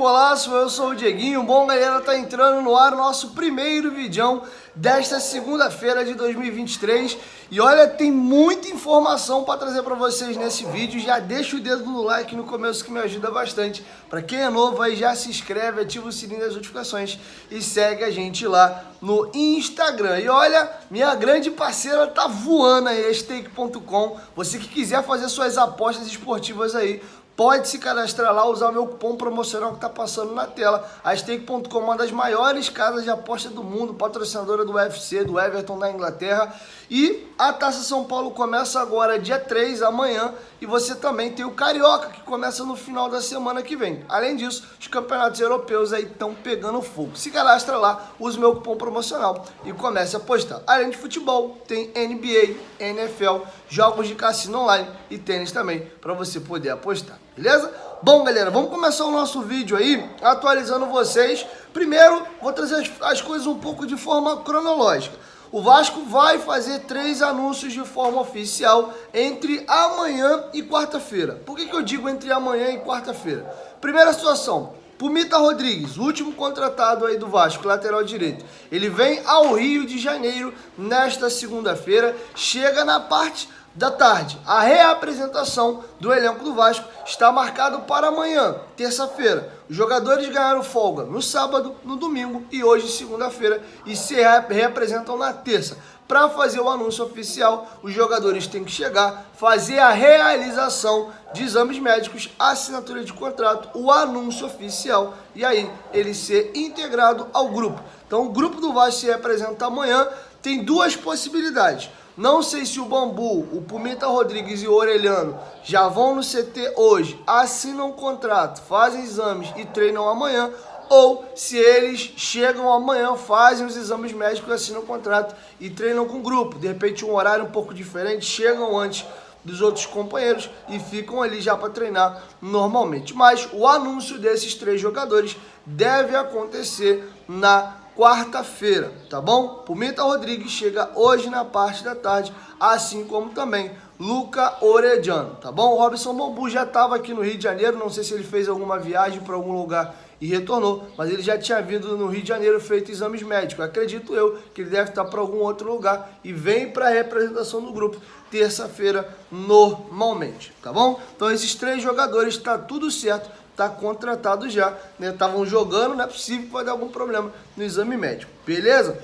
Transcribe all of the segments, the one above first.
golaço, eu sou o Dieguinho. Bom, galera, tá entrando no ar o nosso primeiro vídeo desta segunda-feira de 2023. E olha, tem muita informação para trazer para vocês nesse vídeo. Já deixa o dedo no like no começo que me ajuda bastante. Para quem é novo aí, já se inscreve, ativa o sininho das notificações e segue a gente lá no Instagram. E olha, minha grande parceira tá voando aí, stake.com. Você que quiser fazer suas apostas esportivas aí, pode se cadastrar lá, usar o meu cupom promocional que está passando na tela. A Stake.com é uma das maiores casas de aposta do mundo, patrocinadora do UFC, do Everton da Inglaterra. E a Taça São Paulo começa agora dia 3, amanhã. E você também tem o Carioca, que começa no final da semana que vem. Além disso, os campeonatos europeus aí estão pegando fogo. Se cadastra lá, usa o meu cupom promocional e comece a apostar. Além de futebol, tem NBA, NFL, jogos de cassino online e tênis também, para você poder apostar. Beleza? Bom, galera, vamos começar o nosso vídeo aí, atualizando vocês. Primeiro, vou trazer as coisas um pouco de forma cronológica. O Vasco vai fazer 3 anúncios de forma oficial entre amanhã e quarta-feira. Por que eu digo entre amanhã e quarta-feira? Primeira situação, Pumita Rodrigues, o último contratado aí do Vasco, lateral direito. Ele vem ao Rio de Janeiro nesta segunda-feira, chega na parte da tarde. A reapresentação do elenco do Vasco está marcado para amanhã, terça-feira. Os jogadores ganharam folga no sábado, no domingo e hoje, segunda-feira, e se reapresentam na terça. Para fazer o anúncio oficial, os jogadores têm que chegar, fazer a realização de exames médicos, assinatura de contrato, o anúncio oficial e aí ele ser integrado ao grupo. Então o grupo do Vasco se reapresenta amanhã, tem duas possibilidades. Não sei se o Bambu, o Pumita Rodrigues e o Orelhano já vão no CT hoje, assinam um contrato, fazem exames e treinam amanhã, ou se eles chegam amanhã, fazem os exames médicos, assinam o contrato e treinam com o grupo. De repente um horário um pouco diferente, chegam antes dos outros companheiros e ficam ali já para treinar normalmente. Mas o anúncio desses 3 jogadores deve acontecer na quarta-feira, tá bom? Pumita Rodrigues chega hoje na parte da tarde, assim como também Luca Orediano, tá bom? O Robson Bambu já estava aqui no Rio de Janeiro, não sei se ele fez alguma viagem para algum lugar e retornou, mas ele já tinha vindo no Rio de Janeiro feito exames médicos. Acredito eu que ele deve estar para algum outro lugar e vem para a representação do grupo terça-feira normalmente, tá bom? Então esses 3 jogadores, está tudo certo, tá contratado já, né? Estavam jogando, não é possível que vai dar algum problema no exame médico, beleza?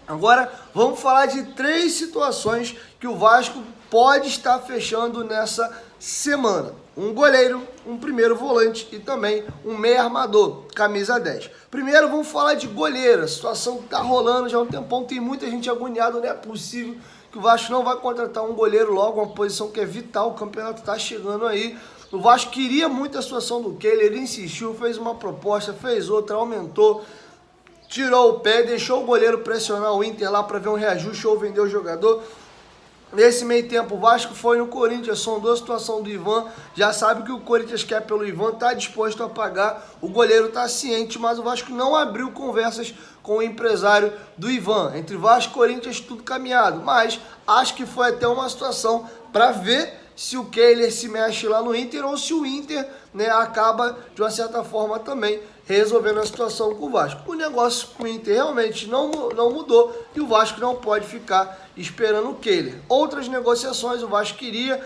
Agora vamos falar de 3 situações que o Vasco pode estar fechando nessa semana. Um goleiro, um primeiro volante e também um meia armador, camisa 10. Primeiro vamos falar de goleiro, a situação que tá rolando já há um tempão, tem muita gente agoniada, não é possível que o Vasco não vai contratar um goleiro logo, uma posição que é vital, o campeonato tá chegando aí. O Vasco queria muito a situação do Kehler, ele insistiu, fez uma proposta, fez outra, aumentou, tirou o pé, deixou o goleiro pressionar o Inter lá para ver um reajuste ou vender o jogador. Nesse meio tempo, o Vasco foi no Corinthians, sondou a situação do Ivan, já sabe que o Corinthians quer pelo Ivan, está disposto a pagar, o goleiro está ciente, mas o Vasco não abriu conversas com o empresário do Ivan. Entre Vasco e Corinthians, tudo caminhado, mas acho que foi até uma situação para ver se o Kehler se mexe lá no Inter ou se o Inter, né, acaba de uma certa forma também resolvendo a situação com o Vasco. O negócio com o Inter realmente não mudou e o Vasco não pode ficar esperando o Kehler. Outras negociações o Vasco queria,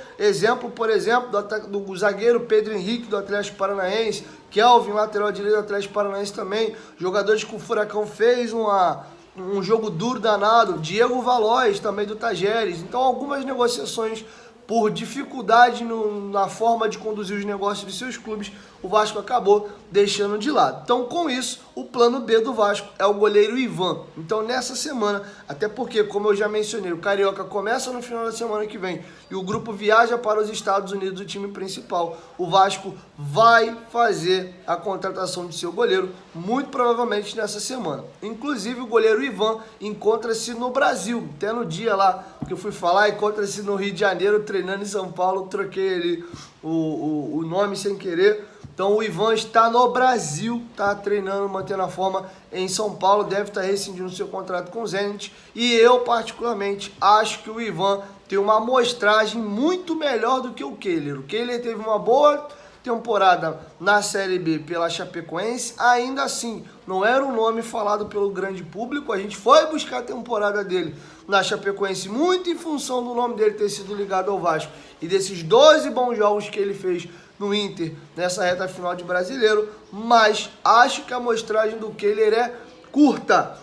por exemplo, do zagueiro Pedro Henrique do Atlético Paranaense, Kelvin, lateral direito do Atlético Paranaense também, jogadores que o Furacão fez um jogo duro danado, Diego Valois também do Tajeres. Então algumas negociações por dificuldade na forma de conduzir os negócios de seus clubes, o Vasco acabou deixando de lado. Então, com isso, o plano B do Vasco é o goleiro Ivan. Então, nessa semana, até porque, como eu já mencionei, o Carioca começa no final da semana que vem e o grupo viaja para os Estados Unidos, o time principal, o Vasco vai fazer a contratação de seu goleiro, muito provavelmente nessa semana. Inclusive, o goleiro Ivan encontra-se no Brasil, até no dia lá que eu fui falar, encontra-se no Rio de Janeiro, treinando em São Paulo, troquei ali o nome sem querer. Então o Ivan está no Brasil, está treinando, mantendo a forma em São Paulo, deve estar rescindindo seu contrato com o Zenit. E eu particularmente acho que o Ivan tem uma amostragem muito melhor do que o Kehler. O Kehler teve uma boa temporada na Série B pela Chapecoense, ainda assim não era um nome falado pelo grande público. A gente foi buscar a temporada dele na Chapecoense muito em função do nome dele ter sido ligado ao Vasco e desses 12 bons jogos que ele fez no Inter nessa reta final de Brasileiro, mas acho que a amostragem do Kehler é curta.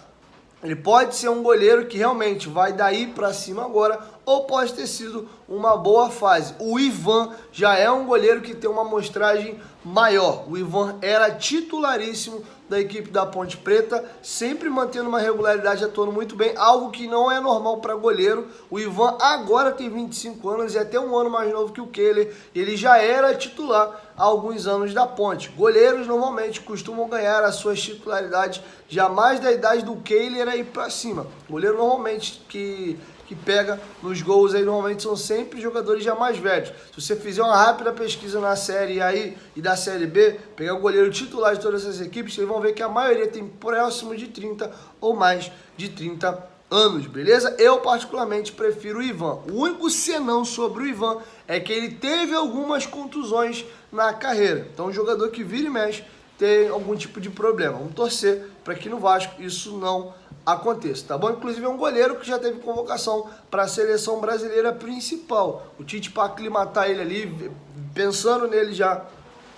Ele pode ser um goleiro que realmente vai daí para cima agora, ou pode ter sido uma boa fase. O Ivan já é um goleiro que tem uma amostragem maior. O Ivan era titularíssimo da equipe da Ponte Preta, sempre mantendo uma regularidade, atuando muito bem, algo que não é normal para goleiro. O Ivan agora tem 25 anos e é até um ano mais novo que o Kehler. Ele já era titular há alguns anos da Ponte. Goleiros normalmente costumam ganhar as suas titularidades já mais da idade do Kehler aí para cima. Goleiro normalmente que pega nos gols aí normalmente são sempre jogadores já mais velhos. Se você fizer uma rápida pesquisa na Série A e da Série B, pegar o goleiro titular de todas essas equipes, vocês vão ver que a maioria tem próximo de 30 ou mais de 30 anos, beleza? Eu particularmente prefiro o Ivan. O único senão sobre o Ivan é que ele teve algumas contusões na carreira. Então, um jogador que vira e mexe tem algum tipo de problema. Vamos torcer para que no Vasco isso não aconteça, tá bom? Inclusive é um goleiro que já teve convocação para a seleção brasileira principal. O Tite, para aclimatar ele ali, pensando nele já,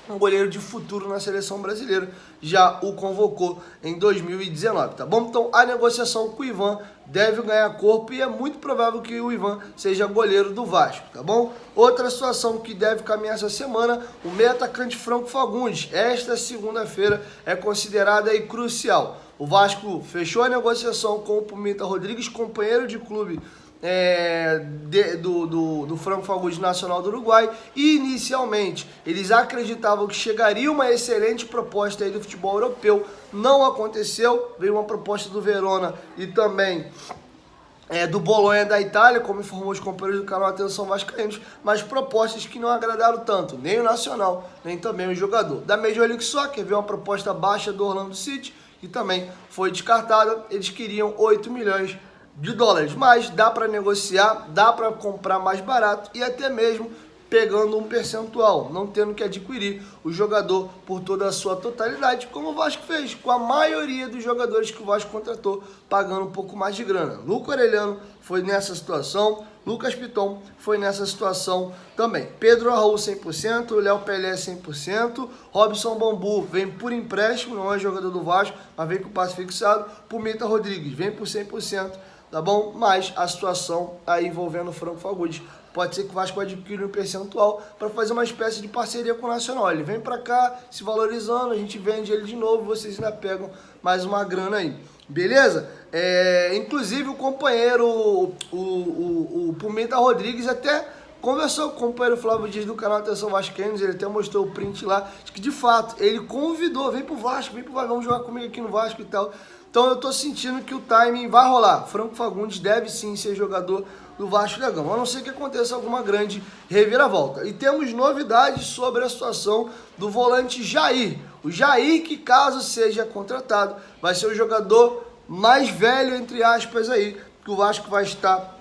um goleiro de futuro na seleção brasileira, já o convocou em 2019, tá bom? Então a negociação com o Ivan deve ganhar corpo e é muito provável que o Ivan seja goleiro do Vasco, tá bom? Outra situação que deve caminhar essa semana, o meio atacante Franco Fagundes. Esta segunda-feira é considerada aí crucial. O Vasco fechou a negociação com o Pumita Rodrigues, companheiro de clube do Franco Fagundes Nacional do Uruguai, e inicialmente eles acreditavam que chegaria uma excelente proposta aí do futebol europeu. Não aconteceu, veio uma proposta do Verona e também do Bolonha da Itália, como informou os companheiros do canal Atenção Vascaínos, mas propostas que não agradaram tanto, nem o Nacional, nem também o jogador. Da Major League Soccer veio uma proposta baixa do Orlando City, que também foi descartada. Eles queriam 8 milhões de dólares, mas dá para negociar, dá para comprar mais barato e até mesmo pegando um percentual, não tendo que adquirir o jogador por toda a sua totalidade, como o Vasco fez com a maioria dos jogadores que o Vasco contratou, pagando um pouco mais de grana. Luca Aureliano foi nessa situação, Lucas Piton foi nessa situação também. Pedro Raul 100%, Léo Pelé 100%, Robson Bambu vem por empréstimo, não é jogador do Vasco, mas vem com passe fixado. Pumita Rodrigues vem por 100%, tá bom? Mas a situação aí envolvendo o Franco Fagundes, pode ser que o Vasco adquira um percentual para fazer uma espécie de parceria com o Nacional. Ele vem para cá se valorizando, a gente vende ele de novo, vocês ainda pegam mais uma grana aí. Beleza? Inclusive o companheiro, o Pumita Rodrigues até conversou com o companheiro Flávio Dias do canal Atenção Vascaínos, ele até mostrou o print lá, que de fato ele convidou, vem pro Vasco, vamos jogar comigo aqui no Vasco e tal. Então eu tô sentindo que o timing vai rolar. Franco Fagundes deve sim ser jogador do Vasco da Gama, a não ser que aconteça alguma grande reviravolta. E temos novidades sobre a situação do volante Jair. O Jair, que caso seja contratado, vai ser o jogador mais velho, entre aspas, aí, que o Vasco vai estar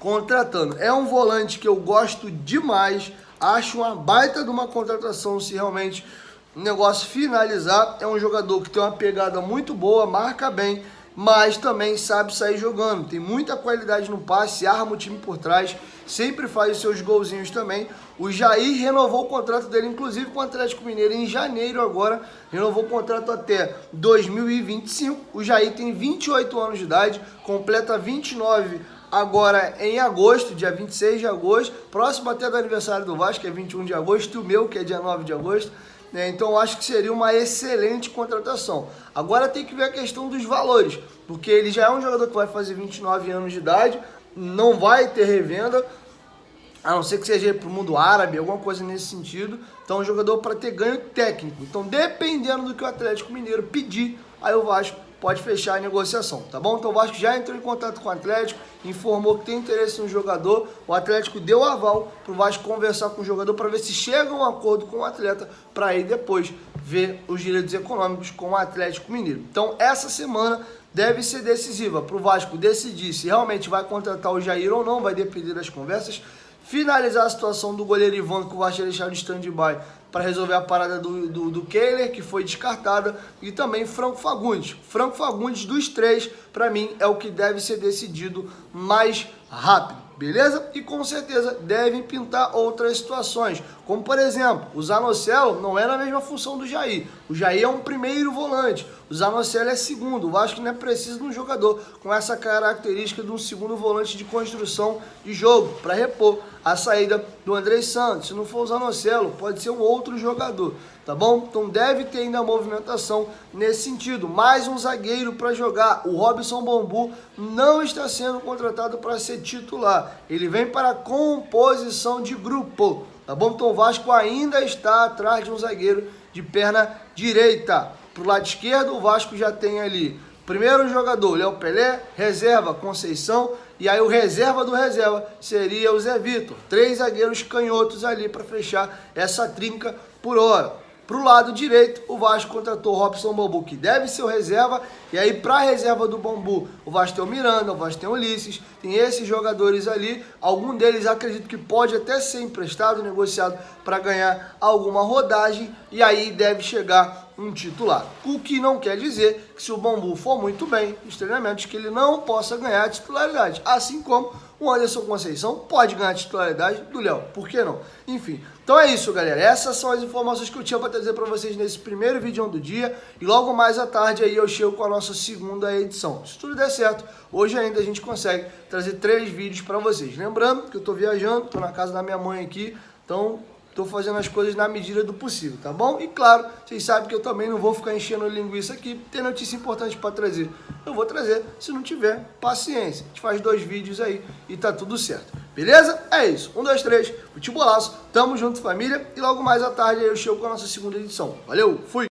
contratando. É um volante que eu gosto demais, acho uma baita de uma contratação se realmente o negócio finalizar. É um jogador que tem uma pegada muito boa, marca bem, mas também sabe sair jogando, tem muita qualidade no passe, arma o time por trás, sempre faz os seus golzinhos também. O Jair renovou o contrato dele, inclusive com o Atlético Mineiro, em janeiro agora, renovou o contrato até 2025. O Jair tem 28 anos de idade, completa 29 agora em agosto, dia 26 de agosto, próximo até do aniversário do Vasco, que é 21 de agosto, e o meu, que é dia 9 de agosto. Então eu acho que seria uma excelente contratação. Agora tem que ver a questão dos valores, porque ele já é um jogador que vai fazer 29 anos de idade, não vai ter revenda, a não ser que seja para o mundo árabe, alguma coisa nesse sentido. Então é um jogador para ter ganho técnico. Então dependendo do que o Atlético Mineiro pedir, aí o Vasco pode fechar a negociação, tá bom? Então o Vasco já entrou em contato com o Atlético, informou que tem interesse no jogador, o Atlético deu aval para o Vasco conversar com o jogador para ver se chega a um acordo com o atleta, para aí depois ver os direitos econômicos com o Atlético Mineiro. Então essa semana deve ser decisiva para o Vasco decidir se realmente vai contratar o Jair ou não, vai depender das conversas. Finalizar a situação do goleiro Ivan, que o Vasco ia deixar de stand-by para resolver a parada do Kehler, que foi descartada, e também Franco Fagundes. Franco Fagundes, dos três, para mim, é o que deve ser decidido mais rápido, beleza? E com certeza devem pintar outras situações, como por exemplo, o Zanocelo não é na mesma função do Jair. O Jair é um primeiro volante, o Zanocelo é segundo. O Vasco não é preciso de um jogador com essa característica de um segundo volante de construção de jogo para repor a saída do Andrei Santos. Se não for o Zanocelo, pode ser um outro jogador, tá bom? Então deve ter ainda movimentação nesse sentido. Mais um zagueiro para jogar. O Robson Bambu não está sendo contratado para ser titular. Ele vem para a composição de grupo, tá bom? Então o Vasco ainda está atrás de um zagueiro de perna direita. Pro lado esquerdo, o Vasco já tem ali primeiro jogador, Léo Pelé, reserva Conceição, e aí o reserva do reserva seria o Zé Vitor. 3 zagueiros canhotos ali para fechar essa trinca por hora. Pro lado direito, o Vasco contratou o Robson Bambu, que deve ser o reserva, e aí para a reserva do Bambu, o Vasco tem o Miranda, o Vasco tem o Ulisses, tem esses jogadores ali. Algum deles acredito que pode até ser emprestado, negociado para ganhar alguma rodagem, e aí deve chegar um titular. O que não quer dizer que se o Bambu for muito bem nos treinamentos, que ele não possa ganhar a titularidade, assim como o Anderson Conceição pode ganhar a titularidade do Léo, por que não? Enfim, então é isso, galera, essas são as informações que eu tinha para trazer para vocês nesse primeiro vídeo do dia, e logo mais à tarde aí eu chego com a nossa segunda edição. Se tudo der certo, hoje ainda a gente consegue trazer 3 vídeos para vocês. Lembrando que eu tô viajando, tô na casa da minha mãe aqui, então tô fazendo as coisas na medida do possível, tá bom? E claro, vocês sabem que eu também não vou ficar enchendo linguiça aqui, tem notícia importante para trazer. Eu vou trazer, se não tiver, paciência. A gente faz 2 vídeos aí e tá tudo certo. Beleza? É isso. 1, 2, 3, futebolaço. Tamo junto, família. E logo mais à tarde aí eu chego com a nossa segunda edição. Valeu, fui!